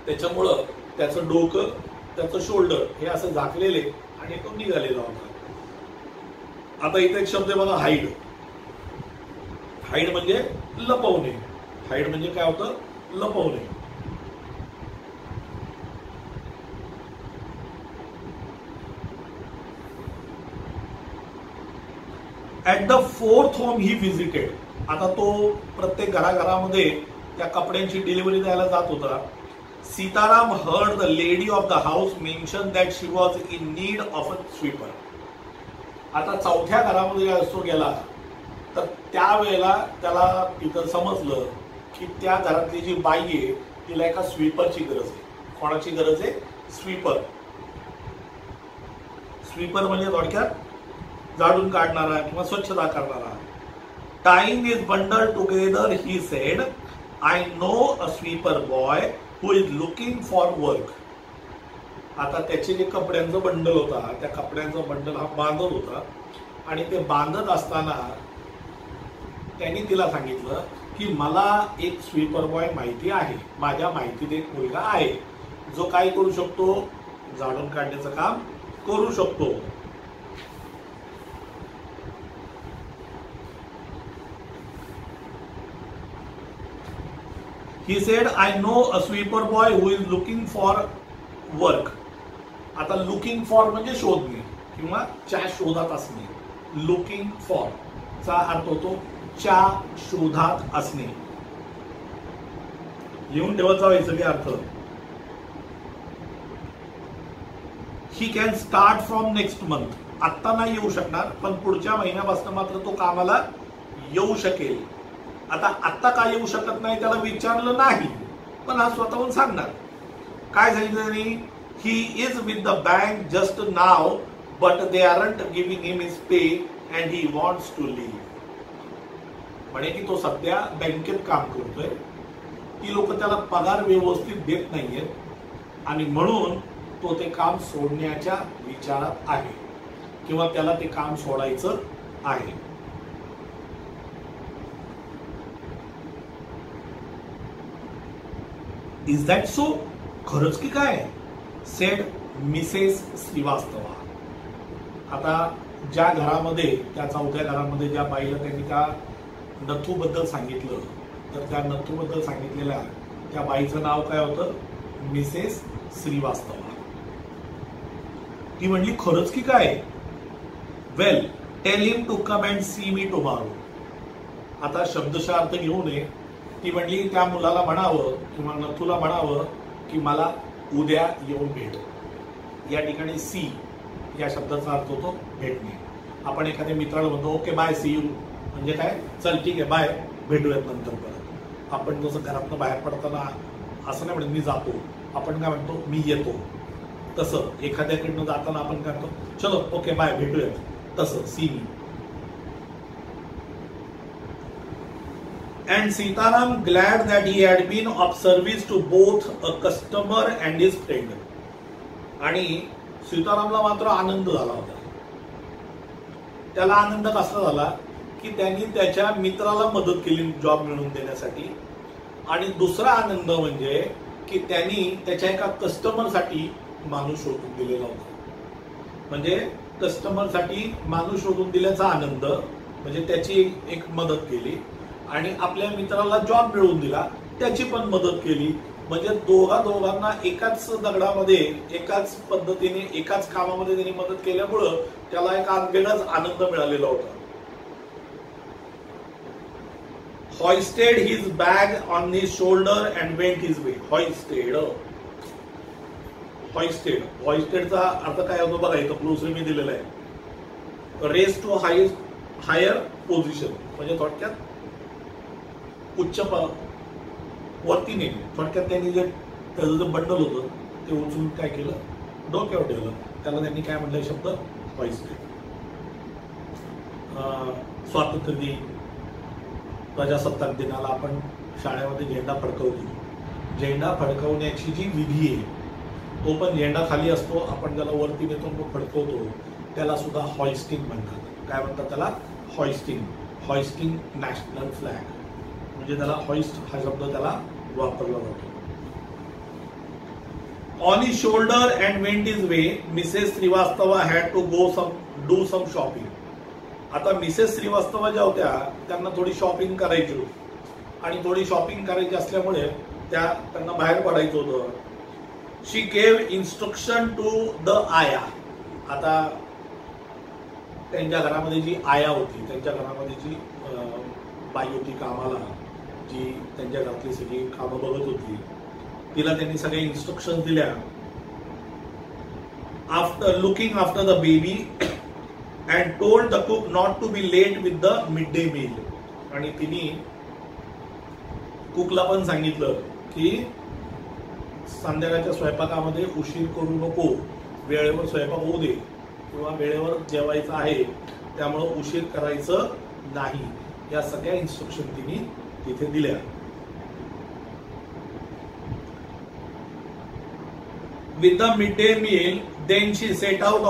त्याच्यामुळं त्याचं डोकं, त्याचं शोल्डर हे असं झाकलेले आणि तो निघालेला होता. आता इथे एक शब्द आहे बघा, हाईड. हाईड म्हणजे लपवणे. हाईड म्हणजे काय होतं, लपवणे. At the fourth home he visited. आता तो प्रत्येक घराघरामध्ये त्या कपड्यांची डिलिव्हरी द्यायला जात होता. Sitaram heard the lady of the house mention that she was in need of a sweeper. आता चौथ्या घरामध्ये असतो गेला तर त्यावेळेला त्याला तिथं समजलं की त्या घरातली जी बाई आहे तिला एका स्वीपरची गरज आहे. कोणाची गरज आहे, स्वीपर. स्वीपर म्हणजे थोडक्यात झाडून काढणारा किंवा स्वच्छता करणारा. Time is bundle together he said. I know a sweeper boy who is looking for work. आता त्याचे जे कपड्यांचं बंडल होता, त्या कपड्यांचं बंडल हा बांधत होता आणि ते बांधत असताना त्यांनी तिला सांगितलं की मला एक स्वीपर बॉय माहिती आहे, माझ्या माहितीत एक मुलगा आहे जो काय करू शकतो, झाडून काढण्याचं काम करू शकतो. He said, I know a sweeper boy who is looking for work. आता लुकिंग फॉर म्हणजे शोधणे किंवा च्या शोधात असणे. लुकिंग फॉर चा अर्थ होतो च्या शोधात असणे. लिहून ठेवत जावे सगळे अर्थ. He can start from next month. आत्ता नाही येऊ शकणार, पण पुढच्या महिन्यापासून मात्र तो कामाला येऊ शकेल. आता आत्ता का येऊ शकत नाही त्याला विचारलं नाही, पण हा स्वतःहून सांगणार. काय सांगितलं त्यांनी? He is with the bank just now but they aren't giving him his pay and he wants to leave. म्हणे की तो सध्या बँकेत काम करतोय, ती लोक त्याला पगार व्यवस्थित देत नाहीयेत आणि म्हणून तो ते काम सोडण्याच्या विचारात आहे किंवा त्याला ते काम सोडायचं आहे. Is that so? खरंच की काय? Sed Mrs Srivastava. आता ज्या घरामध्ये, त्या चौथ्या घरामध्ये ज्या बाईला त्यांनी त्या नथू बद्दल सांगितलं, तर त्या नथू बद्दल सांगितलेल्या त्या बाईचं नाव काय होतं? मिसेस श्रीवास्तवा. ती म्हणली खरंच की काय? Well tell him to come and see me tomorrow. आता शब्दशः अर्थ घेऊ नये. ती म्हणली त्या मुलाला म्हणावं किंवा नथूला म्हणावं की मला उद्या येऊन भेट. या ठिकाणी सी या शब्दाचा अर्थ होतो भेटणे. आपण एखाद्या मित्राला म्हणतो ओके बाय सी यू, म्हणजे काय? चल ठीक आहे बाय, भेटूयात नंतर परत. आपण जसं घरातनं बाहेर पडताना असं नाही म्हणत मी जातो, आपण काय म्हणतो मी येतो. तसं एखाद्याकडनं जाताना आपण काय म्हणतो चलो ओके बाय भेटूयात, तसं सी मी. And Sitaram glad that he had been of service to both a customer and his friend. आणि सीतारामला मात्र आनंद झाला होता. त्याला आनंद कसा झाला की त्यांनी त्याच्या मित्राला मदत केली जॉब मिळवून देण्यासाठी. आणि दुसरा आनंद म्हणजे की त्यांनी त्याच्या एका कस्टमरसाठी माणूस शोधून दिलेला होता. म्हणजे कस्टमरसाठी माणूस शोधून दिल्याचा आनंद म्हणजे त्याची एक मदत केली आणि आपल्या मित्राला जॉब मिळवून दिला, त्याची पण मदत केली. म्हणजे दोघांना एकाच दगडामध्ये, एकाच पद्धतीने, एकाच कामामध्ये त्यांनी मदत केल्यामुळं त्याला एक वेगळाच आनंद मिळालेला होता. hoisted his bag on his shoulder and went his way. hoisted चा अर्थ काय होतो बघा, इथं ग्लोसरी मी दिलेला आहे. रेस टू हायर पोझिशन म्हणजे थोडक्यात उच्च वरती नेले. थोडक्यात त्यांनी जे त्याचं जे बंडल होतं ते उचलून काय केलं, डोक्यावर ठेवलं. त्याला त्यांनी काय म्हटलं शब्द? hoisted. स्वातंत्र्य दिन, प्रजासत्ताक दिनाला आपण शाळेमध्ये झेंडा फडकवतो. झेंडा फडकवण्याची जी विधी आहे तो पण झेंडा खाली असतो, आपण त्याला वरती नेतो फडकवतो, त्याला सुद्धा हॉइस्टिंग म्हणतात. काय म्हणतात त्याला? Hoisting national flag. म्हणजे त्याला हॉइस्ट हा शब्द त्याला वापरला जातो. On his shoulder and went his way. Mrs Srivastava had to do some shopping. आता मिसेस श्रीवास्तवा ज्या होत्या त्यांना थोडी शॉपिंग करायची होती आणि थोडी शॉपिंग करायची असल्यामुळे त्यांना बाहेर पडायचं होतं. शी गेव इन्स्ट्रक्शन टू द आया. आता त्यांच्या घरामध्ये जी आया होती, त्यांच्या घरामध्ये जी बाई होती कामाला, जी त्यांच्या घरातली सगळी कामं बघत होती, तिला त्यांनी सगळे इन्स्ट्रक्शन दिल्या. After looking after the baby and told the cook not to be late with the midday meal. आणि तिने कुकला पण सांगितलं की संध्याकाळच्या स्वयंपाकामध्ये उशीर करू नको, वेळेवर स्वयंपाक होऊ दे किंवा वेळेवर जेवायचं आहे त्यामुळं उशीर करायचं नाही, या सगळ्या इन्स्ट्रक्शन तिने तिथे दिल्या. With the midday meal, then she set out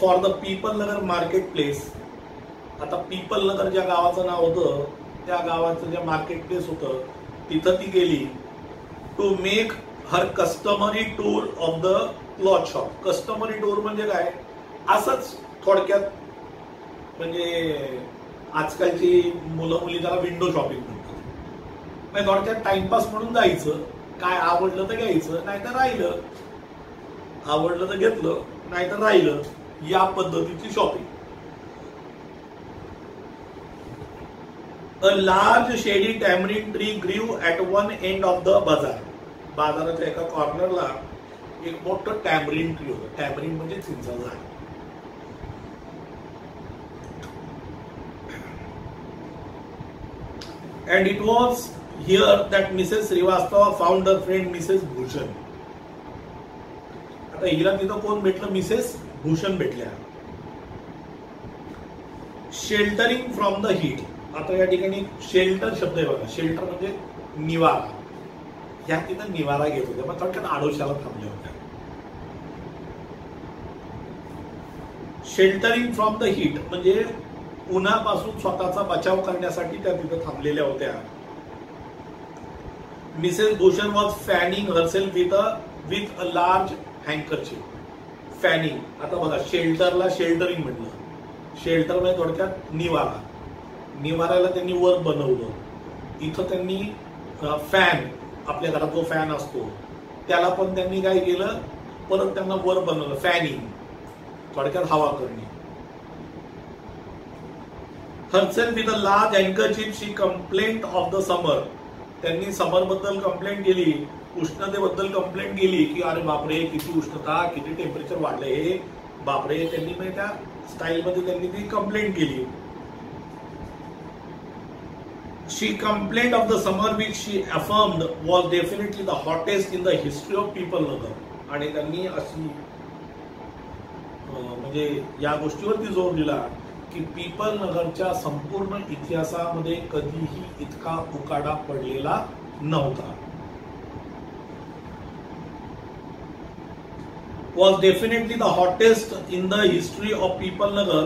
for the people Nagar market place. आता पीपल नगर ज्या गावाचं नाव होतं त्या गावाचं जे मार्केट प्लेस होतं तिथं ती गेली. To make her customary tour of the cloth shop. Customary tour म्हणजे काय, असंच थोडक्यात, म्हणजे आजकालची मुलं मुली त्याला विंडो शॉपिंग म्हणतात. म्हणजे थोडक्यात टाइमपास म्हणून जायचं, काय आवडलं तर घ्यायचं, नाहीतर राहिलं, आवडलं तर घेतलं नाहीतर राहिलं, या पद्धतीची shopping. A large shady tamarind tree grew at one end of the bazaar. बाजाराच्या एका कॉर्नरला एक मोठं टॅमरिन ट्री होतं. टॅमरिन म्हणजे चिंचाचं झाड. And it was here that Mrs. Srivastava found her friend Mrs. Bhushan. आता हिला तिथं कोण भेटलं, मिसेस भूषण भेटल्या. Sheltering from the heat. आता या ठिकाणी शेल्टर शब्द आहे बघा, शेल्टर म्हणजे निवारा. या तिथं निवारा घेत होत्या, मग थोडक्यात आडोशाला थांबल्या होत्या. शेल्टरिंग फ्रॉम द हीट म्हणजे उन्हापासून स्वतःचा बचाव करण्यासाठी त्या तिथं थांबलेल्या होत्या. Mrs Bhushan was fanning herself with a large handkerchief. Fanning, आता बघा शेल्टरला शेल्टरिंग म्हटलं. शेल्टर म्हणजे थोडक्यात निवारा. निवाराला त्यांनी वर बनवलं. इथं त्यांनी फॅन, आपल्या घरात जो फॅन असतो त्याला पण त्यांनी काय केलं, परत त्यांना वर बनवलं. फॅनिंग थोडक्यात हवा करणे. Herself with a large handkerchief she complained of the summer. त्यांनी समर बद्दल कंप्लेंट केली, उष्णतेबद्दल कंप्लेंट केली की अरे बापरे किती उष्णता, किती टेम्परेचर वाढले हे बापरे. त्यांनी म्हणजे त्या स्टाईलमध्ये त्यांनी ती कंप्लेंट केली. She complained of the summer which she affirmed was definitely the hottest in the history of Peepal Nagar. आणि त्यांनी अशी म्हणजे या गोष्टीवरती जोर दिला की पीपल नगरच्या संपूर्ण इतिहासामध्ये कधीही इतका उकाडा पडलेला नव्हता. Was definitely the hottest in the history of People Nagar.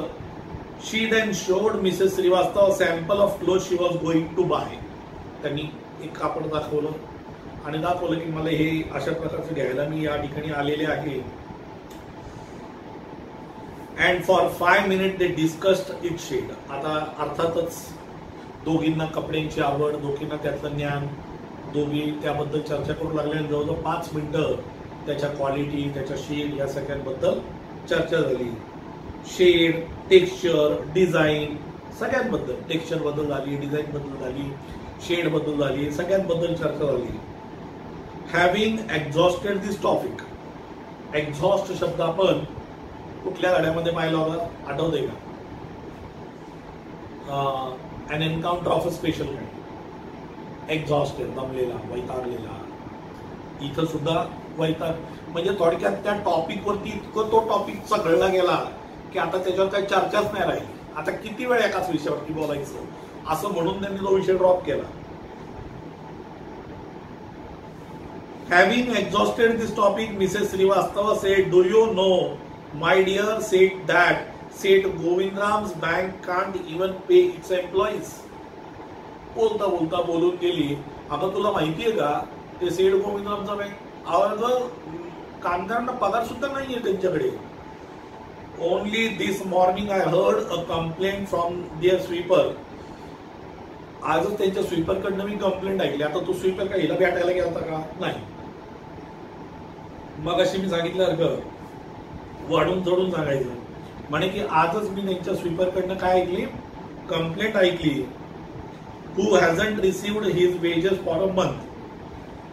She then showed Mrs. Srivastava a sample of clothes she was going to buy. त्यांनी एक कापड दाखवलं आणि दाखवलं की मला हे अशा प्रकारचं घ्यायला मी या ठिकाणी आलेले आहे. And for 5 minutes they discussed its shade. आता अर्थातच दोघींना कपड्यांची आवड, दोघींना त्यातलं ज्ञान, दोघी त्याबद्दल चर्चा करू लागल्या. जवळजवळ 5 मिनिटं त्याच्या क्वालिटी, त्याच्या शेड या सगळ्यांबद्दल चर्चा झाली. शेड, टेक्स्चर, डिझाईन सगळ्यांबद्दल, टेक्स्चर बद्दल झाली, डिझाईन बद्दल झाली, शेड बद्दल झाली, सगळ्यांबद्दल चर्चा झाली. Having exhausted this topic. Exhaust शब्द आपण कुठल्या गाड्यामध्ये पाहिला होता आठवतंय का? अन एन्काउंटर ऑफ अ स्पेशल गाडी. एक्झॉस्टेड, दमलेला, वैतागलेला. इथं सुद्धा वैताग म्हणजे थोडक्यात त्या टॉपिक वरती इतकं तो टॉपिक चघळला गेला की आता त्याच्यावर काही चर्चाच नाही राहिली. आता किती वेळ एकाच विषयावरती बोलायचं असं म्हणून त्यांनी तो विषय ड्रॉप केला. Having exhausted this topic Mrs Srivastava said, do you know my dear Seth that Seth Govindram's bank can't even pay its employees. बोलता बोलता बोलून गेली, आता तुला माहितीये का ते सेठ गोविंदरामचा बँक, अगं कामगारांना पगार सुद्धा नाहीये त्यांच्याकडे. Only this morning I heard a complaint from their sweeper. आजच त्यांच्या स्वीपरकडनं मी कंप्लेंट ऐकली. आता तू स्वीपर का हिला भेटायला गेला का? नाही. मग अशी मी सांगितलं वाढून चढून सांगायचं म्हणे की आजच मी त्यांच्या स्वीपरकडनं काय ऐकली, कंप्लेंट ऐकली. Who hasn't received his wages for a month.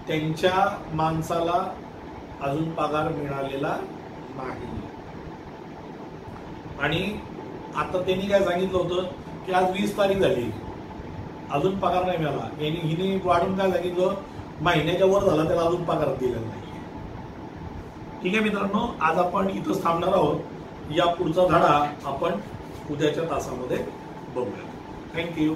त्यांच्या माणसाला अजून पगार मिळालेला नाही. आणि आता त्यांनी काय सांगितलं होतं की आज 20 तारीख झाली, अजून पगार नाही मिळाला. हिने वाढून काय सांगितलं, महिन्याच्या वर झाला त्याला अजून पगार दिला नाही. ठीक आहे मित्रांनो, आज आपण इथंच थांबणार आहोत. या पुढचा धडा आपण उद्याच्या तासामध्ये बघूया. थँक्यू.